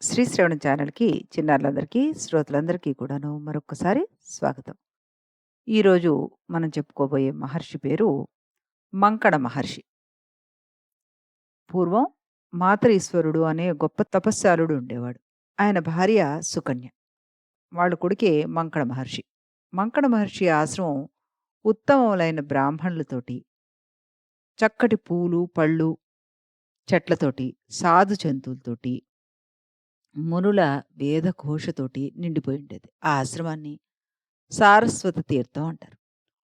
శ్రీశ్రవణం ఛానల్‌కి చిన్నారులందరికీ, శ్రోతలందరికీ కూడాను మరొక్కసారి స్వాగతం. ఈరోజు మనం చెప్పుకోబోయే మహర్షి పేరు మంకణ మహర్షి. పూర్వం మాతరీశ్వరుడు అనే గొప్ప తపస్సాలుడు ఉండేవాడు. ఆయన భార్య సుకన్య. వాళ్ళ కొడుకే మంకణ మహర్షి. మంకణ మహర్షి ఆశ్రమం ఉత్తమములైన బ్రాహ్మణులతోటి, చక్కటి పూలు, పళ్ళు, చెట్లతోటి, సాధు జంతువులతోటి, మునుల వేదఘోషతోటి నిండిపోయి ఉండేది. ఆ ఆశ్రమాన్ని సారస్వత తీర్థం అంటారు.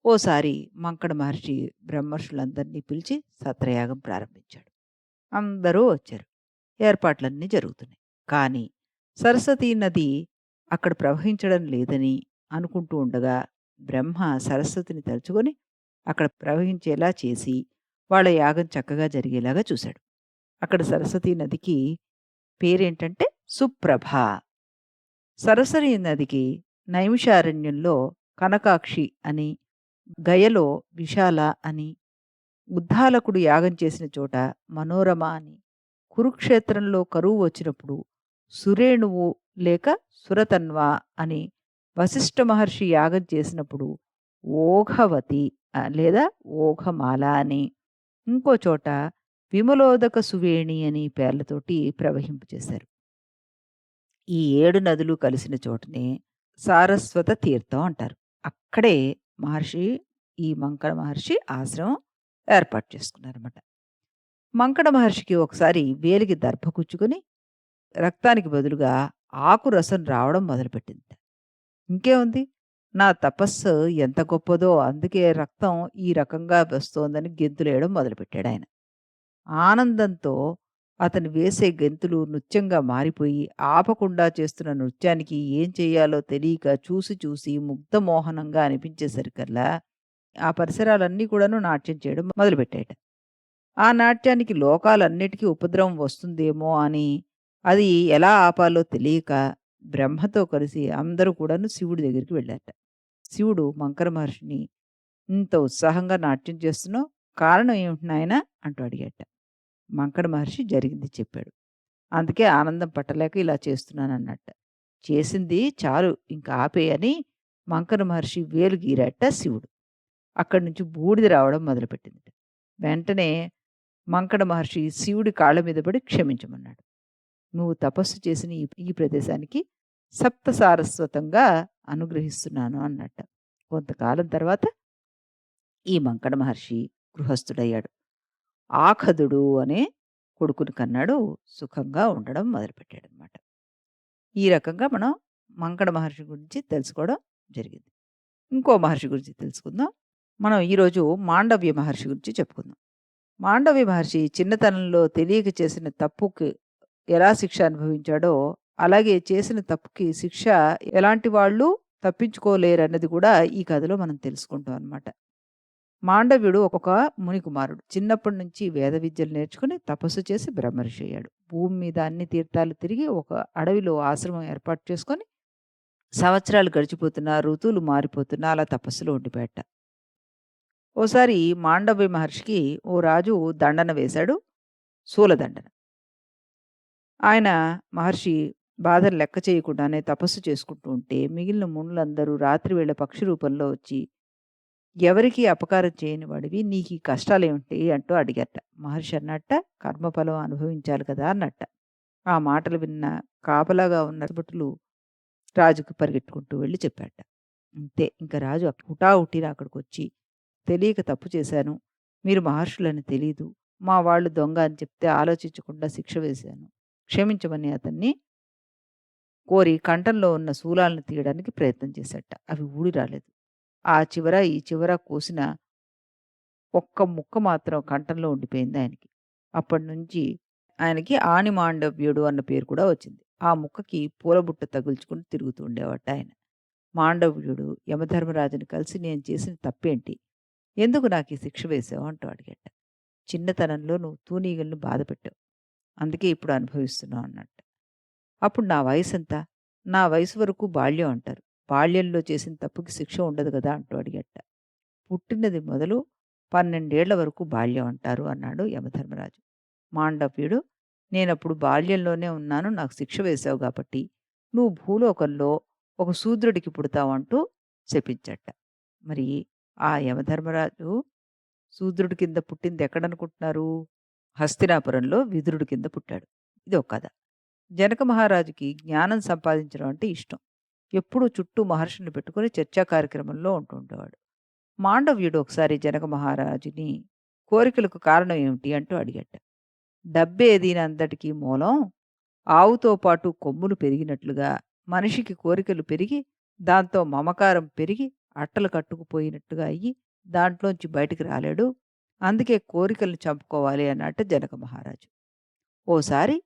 ఓసారి మంకణ మహర్షి బ్రహ్మర్షులందరినీ పిలిచి సత్రయాగం ప్రారంభించాడు. అందరూ వచ్చారు. ఏర్పాట్లన్నీ జరుగుతున్నాయి. కానీ సరస్వతీ నది అక్కడ ప్రవహించడం లేదని అనుకుంటూ ఉండగా బ్రహ్మ సరస్వతిని తలుచుకొని అక్కడ ప్రవహించేలా చేసి వాళ్ళ యాగం చక్కగా జరిగేలాగా చూశాడు. అక్కడ సరస్వతీ నదికి పేరేంటంటే సుప్రభ. సరస్వతీ నదికి నైమిషారణ్యంలో కనకాక్షి అని, గయలో విశాల అని, ఉద్దాలకుడు యాగం చేసిన చోట మనోరమ అని, కురుక్షేత్రంలో కరువు వచ్చినప్పుడు సురేణువు లేక సురతన్వ అని, వశిష్ఠ మహర్షి యాగం చేసినప్పుడు ఓఘవతి లేదా ఓఘమాల అని, ఇంకో చోట విమలోదక సువేణి అని పేర్లతోటి ప్రవహింపచేశారు. ఈ 7 నదులు కలిసిన చోటనే సారస్వత తీర్థం అంటారు. అక్కడే మహర్షి ఈ మంకణ మహర్షి ఆశ్రమం ఏర్పాటు చేసుకున్నారన్నమాట. మంకణ మహర్షికి ఒకసారి వేలికి దర్భ కుచ్చుకొని రక్తానికి బదులుగా ఆకు రసం రావడం మొదలుపెట్టిందట. ఇంకేముంది? నా తపస్సు ఎంత గొప్పదో అందుకే రక్తం ఈ రకంగా వస్తోందని గెంతులేయడం మొదలుపెట్టాడాయన. ఆనందంతో అతను వేసే గెంతులు నృత్యంగా మారిపోయి, ఆపకుండా చేస్తున్న నృత్యానికి ఏం చేయాలో తెలియక చూసి చూసి ముగ్ధమోహనంగా అనిపించేసరికల్లా, ఆ పరిసరాలన్నీ కూడాను నాట్యం చేయడం మొదలుపెట్టాయట. ఆ నాట్యానికి లోకాలన్నిటికీ ఉపద్రవం వస్తుందేమో అని, అది ఎలా ఆపాలో తెలియక బ్రహ్మతో కలిసి అందరూ కూడాను శివుడి దగ్గరికి వెళ్ళారట. శివుడు మంకర మహర్షిని, "ఇంత ఉత్సాహంగా నాట్యం చేస్తున్నావు, కారణం ఏమిటి నాయనా?" అంటూ అడిగాడట. మంకణ మహర్షి జరిగింది చెప్పాడు. అందుకే ఆనందం పట్టలేక ఇలా చేస్తున్నానన్నట్ట. చేసింది చాలు ఇంక ఆపేయి అని మంకణ మహర్షి వేలు గీరాట శివుడు. అక్కడి నుంచి బూడిద రావడం మొదలుపెట్టిందట. వెంటనే మంకణ మహర్షి శివుడి కాళ్ళ మీద పడి క్షమించమన్నాడు. "నువ్వు తపస్సు చేసిన ఈ ఈ ప్రదేశానికి సప్త సారస్వతంగా అనుగ్రహిస్తున్నాను" అన్నట్ట. కొంతకాలం తర్వాత ఈ మంకణ మహర్షి గృహస్థుడయ్యాడు. ఆఖదుడు అనే కొడుకుని కన్నాడు. సుఖంగా ఉండడం మొదలుపెట్టాడనమాట. ఈ రకంగా మనం మంకణ మహర్షి గురించి తెలుసుకోవడం జరిగింది. ఇంకో మహర్షి గురించి తెలుసుకుందాం. మనం ఈరోజు మాండవ్య మహర్షి గురించి చెప్పుకుందాం. మాండవ్య మహర్షి చిన్నతనంలో తెలియక చేసిన తప్పుకి ఎలా శిక్ష అనుభవించాడో, అలాగే చేసిన తప్పుకి శిక్ష ఎలాంటి వాళ్ళు తప్పించుకోలేరన్నది కూడా ఈ కథలో మనం తెలుసుకుంటాం అనమాట. మాండవ్యుడు ఒక మునికుమారుడు. చిన్నప్పటి నుంచి వేద విద్యలు నేర్చుకుని తపస్సు చేసి బ్రహ్మర్షి అయ్యాడు. భూమి మీద అన్ని తీర్థాలు తిరిగి ఒక అడవిలో ఆశ్రమం ఏర్పాటు చేసుకొని సంవత్సరాలు గడిచిపోతున్నా, ఋతువులు మారిపోతున్నా అలా తపస్సులో ఉండిపోయాట. ఓసారి మాండవ్య మహర్షికి ఓ రాజు దండన వేశాడు. శూలదండన. ఆయన మహర్షి బాధను లెక్క చేయకుండానే తపస్సు చేసుకుంటూ ఉంటే మిగిలిన మునులందరూ రాత్రివేళ పక్షి రూపంలో వచ్చి, ఎవరికీ అపకారం చేయని వాడివి నీకీ కష్టాలేమిటి అంటూ అడిగారట. మహర్షి అన్నట్ట, కర్మఫలం అనుభవించాలి కదా అన్నట్ట. ఆ మాటలు విన్న కాపలాగా ఉన్న భటులు రాజుకి పరిగెట్టుకుంటూ వెళ్లి చెప్పాడట. అంతే ఇంక రాజు హుటాహుటిన అక్కడికొచ్చి, తెలియక తప్పు చేశాను. మీరు మహర్షులని తెలీదు. మా వాళ్ళు దొంగ అని చెప్తే ఆలోచించకుండా శిక్ష వేశాను. క్షమించమని అతన్ని కోరి కంఠంలో ఉన్న శూలాలను తీయడానికి ప్రయత్నం చేశాడట. అవి ఊడి రాలేదు. ఆ చివర, ఈ చివర కోసిన ఒక్క ముక్క మాత్రం కంఠంలో ఉండిపోయింది ఆయనకి. అప్పటినుంచి ఆయనకి ఆణిమాండవ్యుడు అన్న పేరు కూడా వచ్చింది. ఆ ముక్కకి పూలబుట్ట తగుల్చుకొని తిరుగుతూ ఉండేవాట ఆయన. మాండవ్యుడు యమధర్మరాజుని కలిసి నేను చేసిన తప్పేంటి? ఎందుకు నాకీ శిక్ష వేశావు? అంటూ అడిగాట. చిన్నతనంలో నువ్వు తూనీగలను బాధపెట్టావు. అందుకే ఇప్పుడు అనుభవిస్తున్నావు అన్నట్టు. అప్పుడు నా వయసెంత? నా వయసు వరకు బాల్యం అంటారు. బాల్యంలో చేసిన తప్పుకి శిక్ష ఉండదు గదా! అంటూ అడిగాట. పుట్టినది మొదలు 12 ఏళ్ల వరకు బాల్యం అంటారు అన్నాడు యమధర్మరాజు. మాండవ్యుడు నేనప్పుడు బాల్యంలోనే ఉన్నాను. నాకు శిక్ష వేశావు గాబట్టి, నువ్వు భూలోకంలో ఒక శూద్రుడికి పుడతావంటూ శపించాడట. మరి ఆ యమధర్మరాజు శూద్రుడి కింద పుట్టింది ఎక్కడనుకుంటున్నారు? హస్తినాపురంలో విదురుడి కింద పుట్టాడు. ఇదో కథ. జనక మహారాజుకి జ్ఞానం సంపాదించడం అంటే ఇష్టం. ఎప్పుడూ చుట్టూ మహర్షుల్ని పెట్టుకొని చర్చా కార్యక్రమంలో ఉంటుండేవాడు. మాండవ్యుడు ఒకసారి జనక మహారాజుని కోరికలకు కారణం ఏమిటి అంటూ అడిగాట. డబ్బే దీనంతటికీ మూలం. ఆవుతో పాటు కొమ్ములు పెరిగినట్లుగా మనిషికి కోరికలు పెరిగి, దాంతో మమకారం పెరిగి, అట్టలు కట్టుకుపోయినట్టుగా అయ్యి, దాంట్లోంచి బయటికి రాలేడు. అందుకే కోరికలను చంపుకోవాలి అన్నట్టు జనక మహారాజు. ఓసారి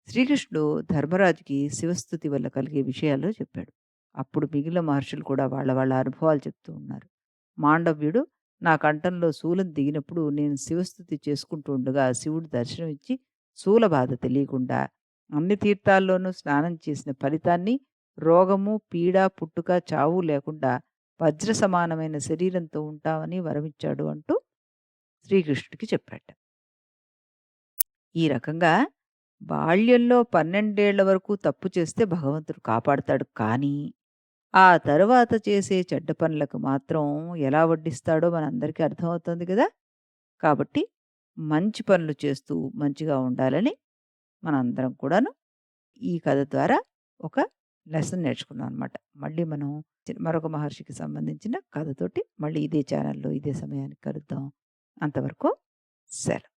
శ్రీకృష్ణుడు ధర్మరాజుకి శివస్థుతి వల్ల కలిగే విషయాలు చెప్పాడు. అప్పుడు మిగిలిన మహర్షులు కూడా వాళ్ళ వాళ్ళ అనుభవాలు చెప్తూ ఉన్నారు. మాండవ్యుడు నా కంఠంలో శూలం దిగినప్పుడు నేను శివస్థుతి చేసుకుంటూ ఉండగా శివుడు దర్శనమిచ్చి శూలబాధ తెలియకుండా అన్ని తీర్థాల్లోనూ స్నానం చేసిన ఫలితాన్ని రోగము, పీడ, పుట్టుక, చావు లేకుండా వజ్ర సమానమైన శరీరంతో ఉంటామని వరమిచ్చాడు అంటూ శ్రీకృష్ణుడికి చెప్పాట. ఈ రకంగా బాల్యంలో 12 ఏళ్ల వరకు తప్పు చేస్తే భగవంతుడు కాపాడతాడు. కానీ, ఆ తరువాత చేసే చెడ్డ పనులకు మాత్రం ఎలా వడ్డిస్తాడో మనందరికీ అర్థమవుతుంది గదా! కాబట్టి మంచి పనులు చేస్తూ మంచిగా ఉండాలని మనందరం కూడాను ఈ కథ ద్వారా ఒక లెసన్ నేర్చుకున్నాం అనమాట. మళ్ళీ మనం మరొక మహర్షికి సంబంధించిన కథతోటి మళ్ళీ ఇదే ఛానల్‌లో ఇదే సమయానికి కలుద్దాం. అంతవరకు సెలవు.